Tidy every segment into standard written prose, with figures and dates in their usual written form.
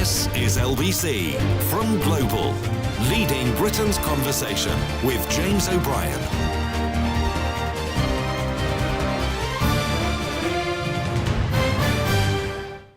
This is LBC from Global, leading Britain's conversation with James O'Brien.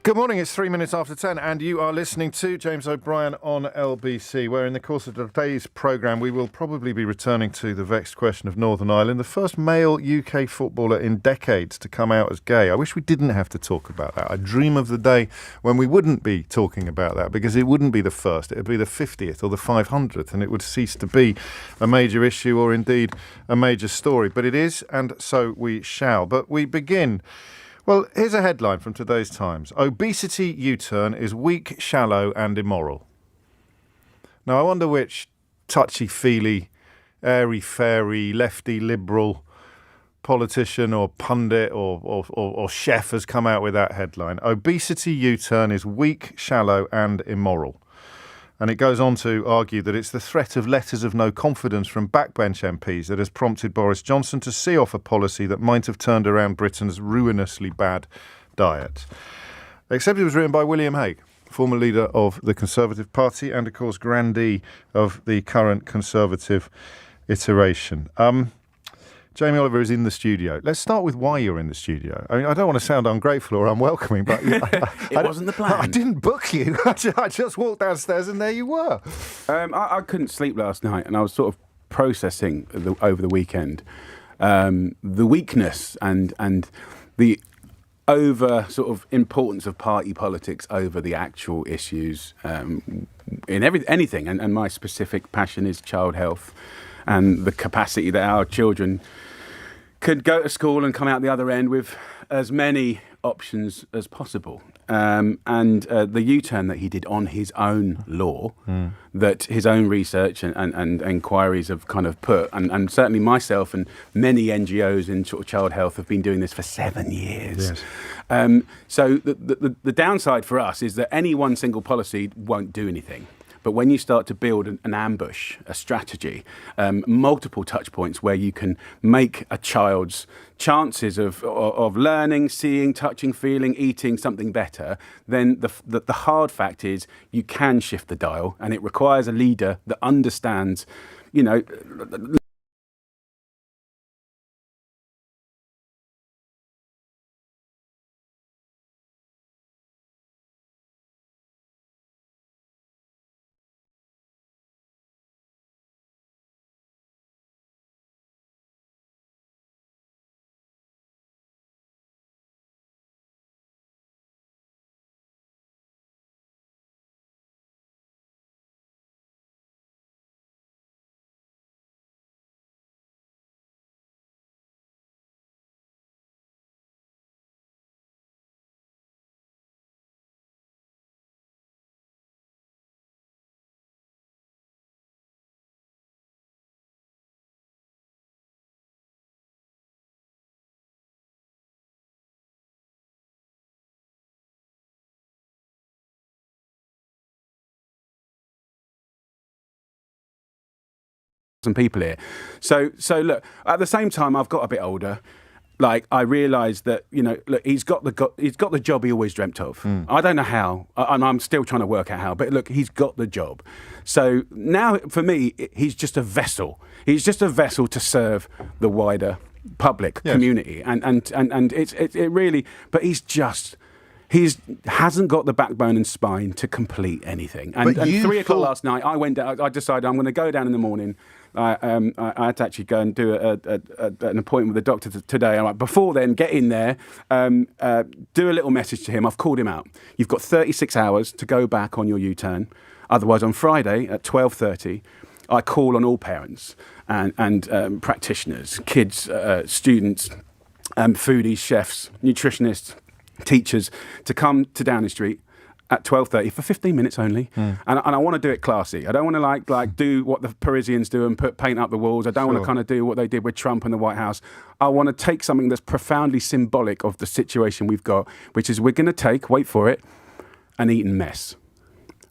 Good morning, it's 3 minutes after 10 and you are listening to James O'Brien on LBC, where in the course of today's programme we will probably be returning to the vexed question of Northern Ireland, the first male UK footballer in decades to come out as gay. I wish we didn't have to talk about that. I dream of the day when we wouldn't be talking about that, because it wouldn't be the first, it would be the 50th or the 500th, and it would cease to be a major issue or indeed a major story. But it is, and so we shall. But we begin... Well, here's a headline from today's Times. Obesity U-turn is weak, shallow and immoral. Now, I wonder which touchy-feely, airy-fairy, lefty liberal politician or pundit or chef has come out with that headline. Obesity U-turn is weak, shallow and immoral. And it goes on to argue that it's the threat of letters of no confidence from backbench MPs that has prompted Boris Johnson to see off a policy that might have turned around Britain's ruinously bad diet. Except it was written by William Hague, former leader of the Conservative Party and, of course, grandee of the current Conservative iteration. Jamie Oliver is in the studio. Let's start with why you're in the studio. I mean, I don't want to sound ungrateful or unwelcoming, but it wasn't the plan. I didn't book you. I just walked downstairs and there you were. I couldn't sleep last night, and I was sort of processing over the weekend the weakness and the over sort of importance of party politics over the actual issues in anything. And my specific passion is child health and the capacity that our children could go to school and come out the other end with as many options as possible. And the U-turn that he did on his own law, that his own research and inquiries have kind of put, and certainly myself and many NGOs in sort of child health have been doing this for 7 years. Yes. So the downside for us is that any one single policy won't do anything. But when you start to build an ambush, a strategy, multiple touch points where you can make a child's chances of learning, seeing, touching, feeling, eating something better, then the hard fact is you can shift the dial, and it requires a leader that understands, you know, people here. So look, at the same time, I've got a bit older. Like, I realised that, you know, look, he's got the job he always dreamt of. I don't know how, and I'm still trying to work out how, but look, he's got the job. So now, for me, he's just a vessel. He's just a vessel to serve the wider public community, and it really. But he hasn't got the backbone and spine to complete anything. And 3 o'clock last night, I went down. I decided I'm going to go down in the morning. I had to actually go and do an appointment with the doctor today. I'm like, before then, get in there, do a little message to him. I've called him out. You've got 36 hours to go back on your U-turn. Otherwise, on Friday at 12:30, I call on all parents and practitioners, kids, students, foodies, chefs, nutritionists, teachers to come to Downing Street at 12:30 for 15 minutes only. And I want to do it classy. I don't want to like do what the Parisians do and paint up the walls. I don't want to kind of do what they did with Trump and the White House. I want to take something that's profoundly symbolic of the situation we've got, which is we're going to take, wait for it, an eaten mess.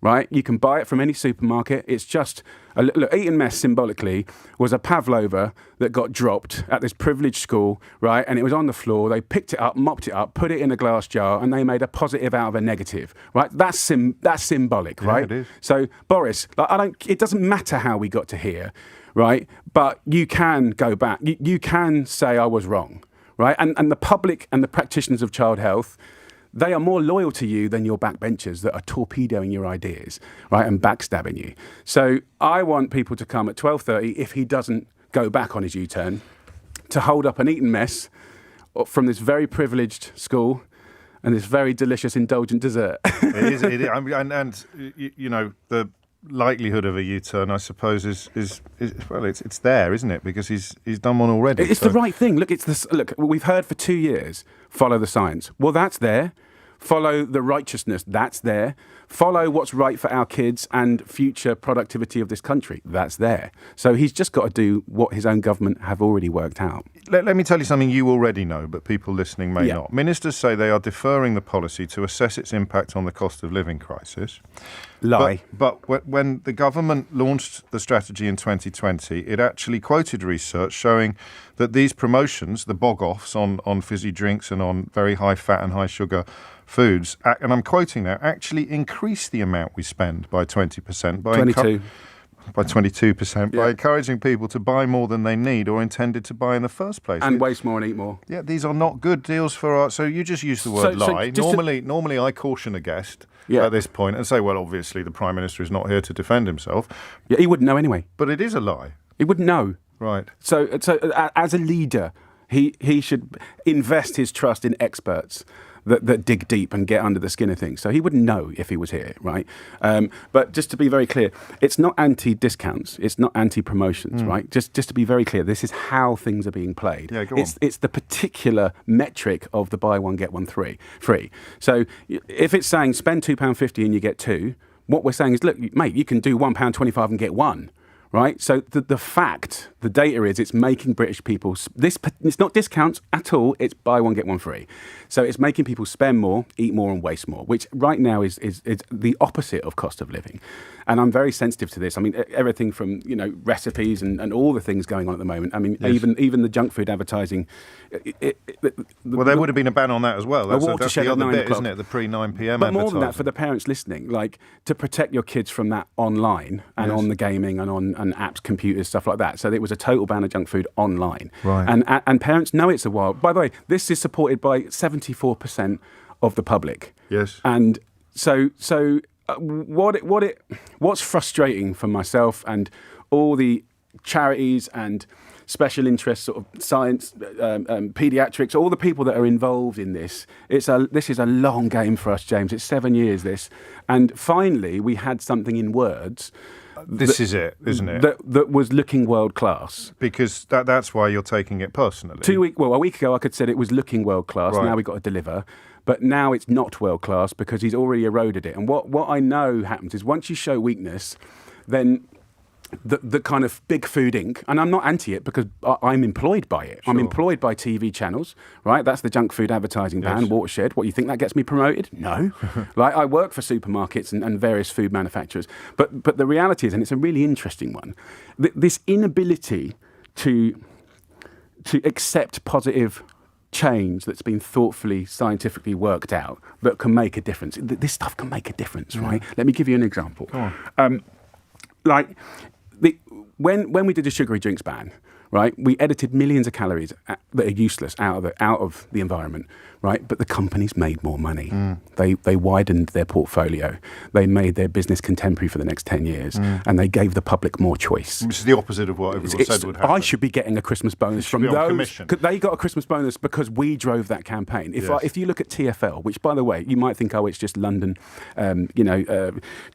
right? You can buy it from any supermarket. It's just, look, Eton Mess symbolically was a pavlova that got dropped at this privileged school, right? And it was on the floor. They picked it up, mopped it up, put it in a glass jar, and they made a positive out of a negative, right? That's symbolic, right? It is. So, Boris, it doesn't matter how we got to here, right? But you can go back. You can say I was wrong, right? And the public and the practitioners of child health, they are more loyal to you than your backbenchers that are torpedoing your ideas, right, and backstabbing you. So I want people to come at 12:30, if he doesn't go back on his U-turn, to hold up an Eton Mess from this very privileged school and this very delicious, indulgent dessert. It is. I mean, and you know, the likelihood of a U-turn, I suppose, is well, it's there, isn't it? Because he's done one already. It's the right thing. Look, look. We've heard for 2 years, follow the science. Well, that's there. Follow the righteousness. That's there. Follow what's right for our kids and future productivity of this country. That's there. So he's just got to do what his own government have already worked out. Let me tell you something you already know, but people listening may not. Ministers say they are deferring the policy to assess its impact on the cost of living crisis. Lie. But when the government launched the strategy in 2020, it actually quoted research showing that these promotions, the bog-offs on fizzy drinks and on very high fat and high sugar foods, and I'm quoting now, actually increase the amount we spend by 20%. By 22%, by encouraging people to buy more than they need or intended to buy in the first place. And waste more and eat more. Yeah, these are not good deals for our... So you just use the word lie. Normally I caution a guest at this point and say, well, obviously the Prime Minister is not here to defend himself. Yeah, he wouldn't know anyway. But it is a lie. He wouldn't know. Right. So as a leader, he should invest his trust in experts that dig deep and get under the skin of things. So he wouldn't know if he was here, right? But just to be very clear, it's not anti-discounts, it's not anti-promotions, right? Just to be very clear, this is how things are being played. Yeah, go on. It's the particular metric of the buy one, get one free. So if it's saying spend £2.50 and you get two, what we're saying is, look, mate, you can do £1.25 and get one. Right, so the data is it's making British people it's not discounts at all. It's buy one get one free, so it's making people spend more, eat more, and waste more, which right now is the opposite of cost of living. And I'm very sensitive to this. I mean, everything from recipes and all the things going on at the moment. I mean, yes. even the junk food advertising. Well, there would have been a ban on that as well. That's the other bit, isn't it? The pre-9 p.m. But more than that, for the parents listening, like to protect your kids from that online and on the gaming and on apps, computers, stuff like that. So it was a total ban of junk food online. Right. And parents know it's a wild. By the way, this is supported by 74% of the public. Yes. And so what's frustrating for myself and all the charities and special interests, sort of science, paediatrics, all the people that are involved in this. This is a long game for us, James. It's 7 years, this. And finally, we had something in words. This is it, isn't it? That was looking world class. Because that's why you're taking it personally. A week ago, I could said it was looking world class. Right. Now we've got to deliver. But now it's not world class because he's already eroded it. And what I know happens is once you show weakness, then the kind of Big Food Inc., and I'm not anti it because I'm employed by it. Sure. I'm employed by TV channels, right? That's the junk food advertising ban, yes. Watershed. What, you think that gets me promoted? No. Like, I work for supermarkets and various food manufacturers. But the reality is, and it's a really interesting one, this inability to accept positive change that's been thoughtfully, scientifically worked out that can make a difference. This stuff can make a difference, right? Let me give you an example. Go on. When we did a sugary drinks ban, right, we edited millions of calories that are useless out of the environment, right? But the companies made more money. They widened their portfolio. They made their business contemporary for the next 10 years, and they gave the public more choice. Which is the opposite of what everyone said would happen. I should be getting a Christmas bonus from those. Commission. They got a Christmas bonus because we drove that campaign. If you look at TfL, which, by the way, you might think, it's just London,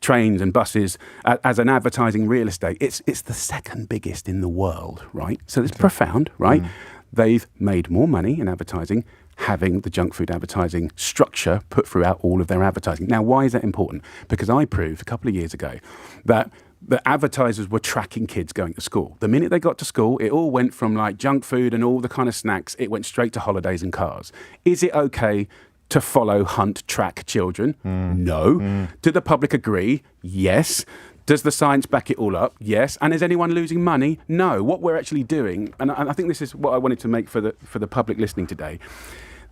trains and buses as an advertising real estate. It's the second biggest in the world, right? So it's profound, right? They've made more money in advertising having the junk food advertising structure put throughout all of their advertising. Now, why is that important? Because I proved a couple of years ago that the advertisers were tracking kids going to school. The minute they got to school, it all went from like junk food and all the kind of snacks, it went straight to holidays and cars. Is it okay to follow, hunt, track children? No. Do the public agree? Yes. Does the science back it all up? Yes. And is anyone losing money? No. What we're actually doing, and I think this is what I wanted to make for the public listening today,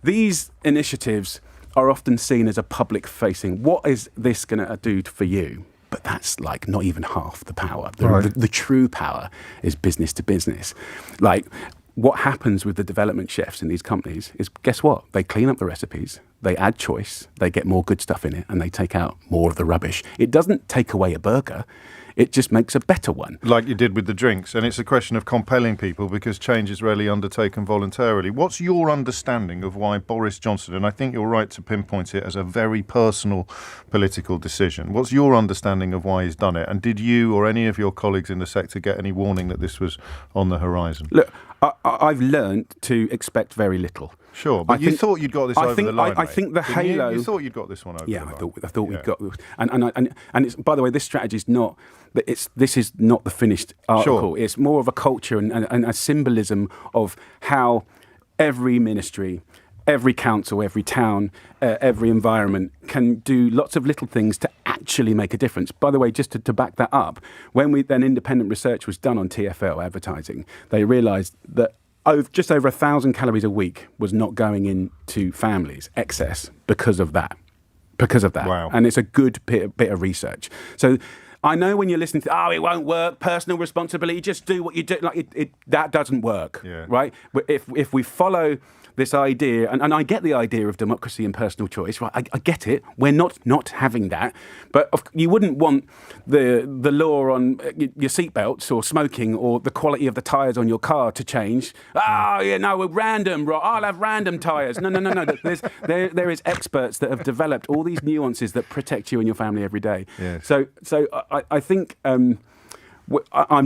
these initiatives are often seen as a public-facing, what is this going to do for you? But that's like not even half the power. The true power is business to business. Like, what happens with the development chefs in these companies is, guess what? They clean up the recipes, they add choice, they get more good stuff in it, and they take out more of the rubbish. It doesn't take away a burger. It just makes a better one. Like you did with the drinks. And it's a question of compelling people because change is rarely undertaken voluntarily. What's your understanding of why Boris Johnson, and I think you're right to pinpoint it as a very personal political decision, what's your understanding of why he's done it? And did you or any of your colleagues in the sector get any warning that this was on the horizon? Look, I've learned to expect very little. Sure, but you thought you'd got this over the line. I think the halo. You thought you'd got this one over the line. I thought we'd got. And it's, by the way, this strategy is not. This is not the finished article. Sure. It's more of a culture and a symbolism of how every ministry, every council, every town, every environment can do lots of little things to actually make a difference. By the way, just to back that up, when independent research was done on TfL advertising, they realised that just over 1,000 calories a week was not going into families, excess, because of that. Wow. And it's a good bit of research. So I know when you're listening to, it won't work, personal responsibility, just do what you do. Like that doesn't work, right? But if we follow this idea, and I get the idea of democracy and personal choice, right? I get it. We're not having that. But you wouldn't want the law on your seatbelts or smoking or the quality of the tyres on your car to change. We're random, right? I'll have random tyres. No. There is experts that have developed all these nuances that protect you and your family every day. Yes. So I think I'm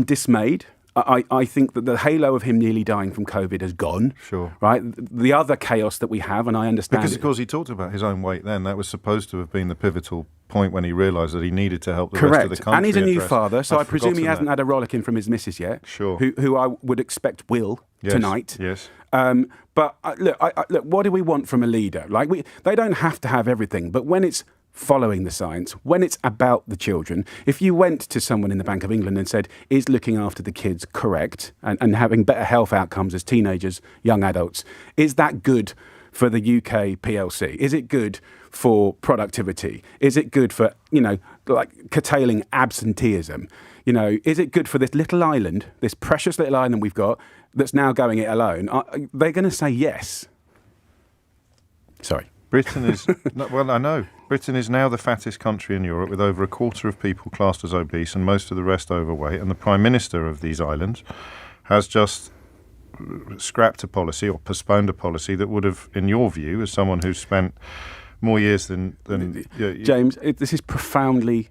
dismayed. I think that the halo of him nearly dying from COVID has gone. Sure. Right? The other chaos that we have, and I understand... Because, of course, he talked about his own weight then. That was supposed to have been the pivotal point when he realised that he needed to help the rest of the country. And he's a new father, so I presume he hasn't had a rollicking from his missus yet. Sure. Who I would expect will tonight. Yes. But look, what do we want from a leader? Like they don't have to have everything, but when it's following the science, when it's about the children, if you went to someone in the Bank of England and said, is looking after the kids correct and having better health outcomes as teenagers, young adults, is that good for the UK PLC? Is it good for productivity? Is it good for, like curtailing absenteeism? Is it good for this little island, this precious little island we've got that's now going it alone? They're going to say yes. Sorry. Britain is, well, I know. Britain is now the fattest country in Europe with over a quarter of people classed as obese and most of the rest overweight. And the Prime Minister of these islands has just scrapped a policy or postponed a policy that would have, in your view, as someone who's spent more years than James, this is profoundly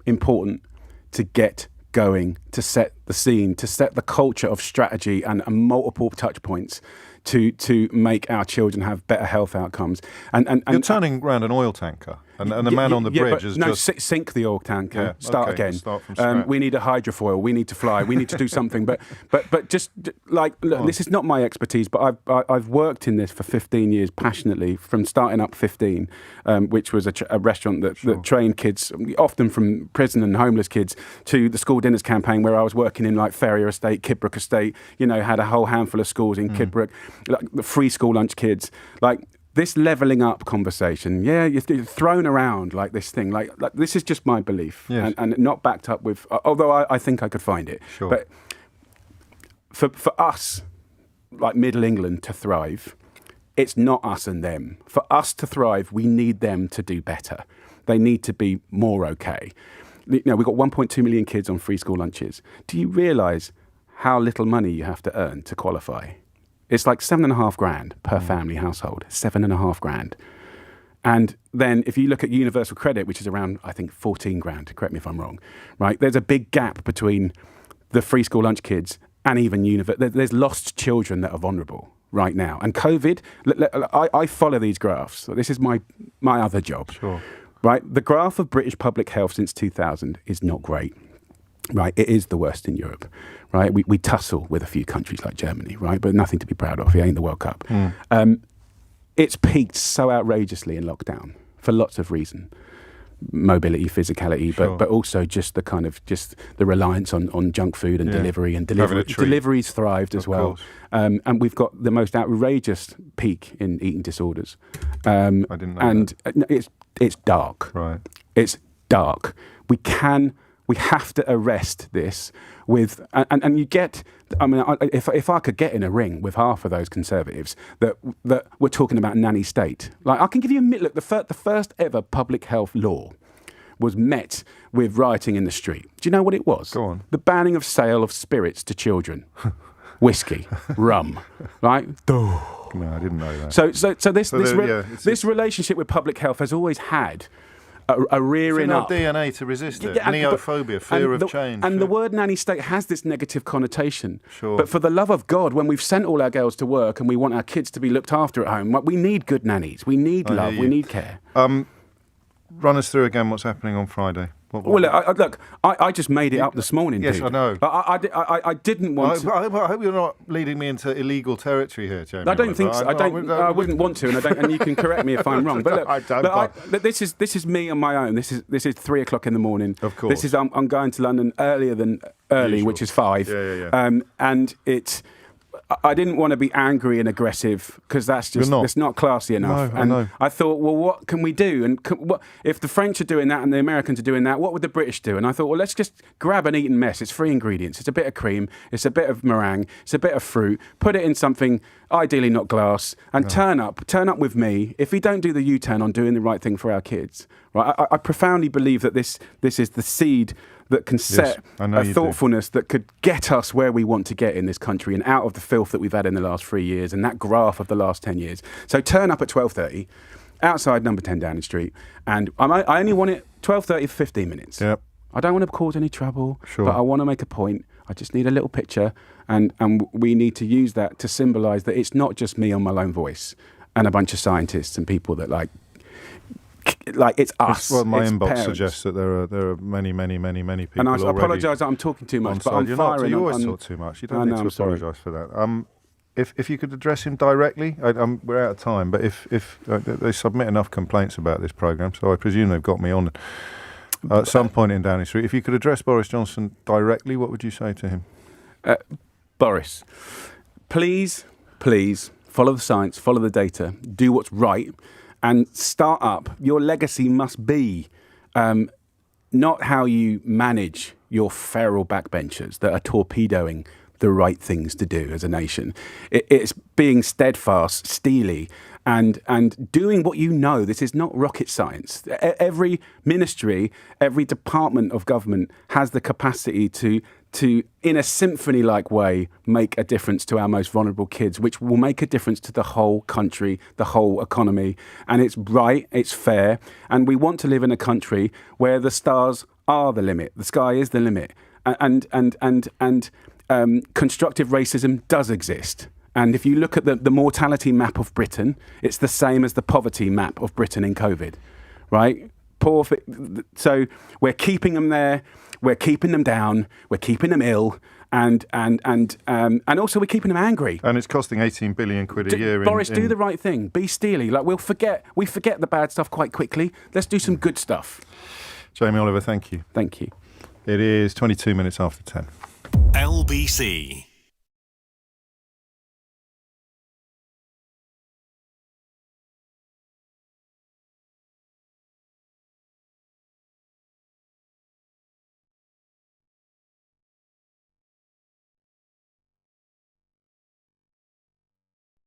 important to get going, to set the scene, to set the culture of strategy and multiple touch points to make our children have better health outcomes. And you're turning around an oil tanker, and the man on the bridge is just... sink the oil tanker, Yeah, start okay, again. start from scratch. We need a hydrofoil, we need to fly, we need to do something. But just like, look, this is not my expertise, but I've worked in this for 15 years passionately, from starting up 15, which was a restaurant that trained kids, often from prison and homeless kids, to the school dinners campaign where I was working in like Ferrier Estate, Kidbrooke Estate, had a whole handful of schools in Kidbrooke, like the free school lunch kids, like this levelling up conversation. You're thrown around like this thing, like this is just my belief, yes. and not backed up with, although I think I could find it. Sure. But for us, like Middle England, to thrive, it's not us and them. For us to thrive, we need them to do better. They need to be more okay. We've got 1.2 million kids on free school lunches. Do you realise how little money you have to earn to qualify? It's like $7,500 per family household, $7,500. And then if you look at universal credit, which is around, I think, $14,000, correct me if I'm wrong, right? There's a big gap between the free school lunch kids and even there's lost children that are vulnerable right now. And COVID, I follow these graphs. So this is my other job. Sure. Right? The graph of British public health since 2000 is not great. Right, it is the worst in Europe, right? We tussle with a few countries like Germany, right? But nothing to be proud of. It ain't the World Cup. In it's peaked so outrageously in lockdown for lots of reasons. Mobility, physicality, but also just the kind of just the reliance on junk food and delivery, and deliveries thrived as well. And we've got the most outrageous peak in eating disorders. I didn't know and that. It's dark. Right. It's dark. We have to arrest this with, and you get, I mean, if I could get in a ring with half of those Conservatives that we're talking about nanny state, like I can give you look, the first ever public health law was met with rioting in the street. Do you know what it was? Go on. The banning of sale of spirits to children. Whiskey, rum, right? No, I didn't know that. This relationship with public health has always had a rearing up. DNA to resist it. Neophobia, fear of change. And the word nanny state has this negative connotation. Sure. But for the love of God, when we've sent all our girls to work and we want our kids to be looked after at home, we need good nannies. We need love. We need care. Run us through again what's happening on Friday. Well, I just made it up this morning. Yes, dude. I know. I didn't want to. I hope you're not leading me into illegal territory here, Jamie. I don't think so. I wouldn't want to, and you can correct me if I'm wrong. But look, this is me on my own. This is 3 o'clock in the morning. Of course. I'm going to London earlier than early, Usual. which is 5. Yeah. And it's. I didn't want to be angry and aggressive because it's not classy enough. No, I know. I thought, well, what can we do? And what if the French are doing that and the Americans are doing that? What would the British do? And I thought, well, let's just grab an eaten mess. It's 3 ingredients. It's a bit of cream. It's a bit of meringue. It's a bit of fruit. Put it in something, ideally not glass, and turn up with me. If we don't do the U-turn on doing the right thing for our kids, right? I profoundly believe that this is the seed that can set a thoughtfulness that could get us where we want to get in this country and out of the filth that we've had in the last 3 years and that graph of the last 10 years. So turn up at 12:30 outside number 10 Downing Street, and I only want it 12:30 for 15 minutes. Yep. I don't want to cause any trouble, Sure. but I want to make a point. I just need a little picture, and we need to use that to symbolise that it's not just me on my lone voice and a bunch of scientists and people that like it's us. Well, my it's inbox parents. suggests that there are many people. And I already apologise that I'm talking too much, but I'm You're firing. Not, you always talk too much. You don't need to I'm sorry. apologise for that. If you could address him directly, we're out of time. But if they submit enough complaints about this programme, so I presume they've got me on at some point in Downing Street. If you could address Boris Johnson directly, what would you say to him? Boris, please follow the science, follow the data, do what's right, and start up. Your legacy must be not how you manage your feral backbenchers that are torpedoing the right things to do as a nation. It's being steadfast, steely, and doing what you know. This is not rocket science. Every ministry, every department of government has the capacity to in a symphony-like way, make a difference to our most vulnerable kids, which will make a difference to the whole country, the whole economy. And it's right, it's fair, and we want to live in a country where the stars are the limit, the sky is the limit, and constructive racism does exist. And if you look at the mortality map of Britain, it's the same as the poverty map of Britain in COVID, right? So we're keeping them there. We're keeping them down. We're keeping them ill, and also we're keeping them angry. And it's costing 18 billion quid a year. Boris, do the right thing. Be steely. Like we forget the bad stuff quite quickly. Let's do some good stuff. Jamie Oliver, thank you. Thank you. It is 22 minutes after 10. LBC.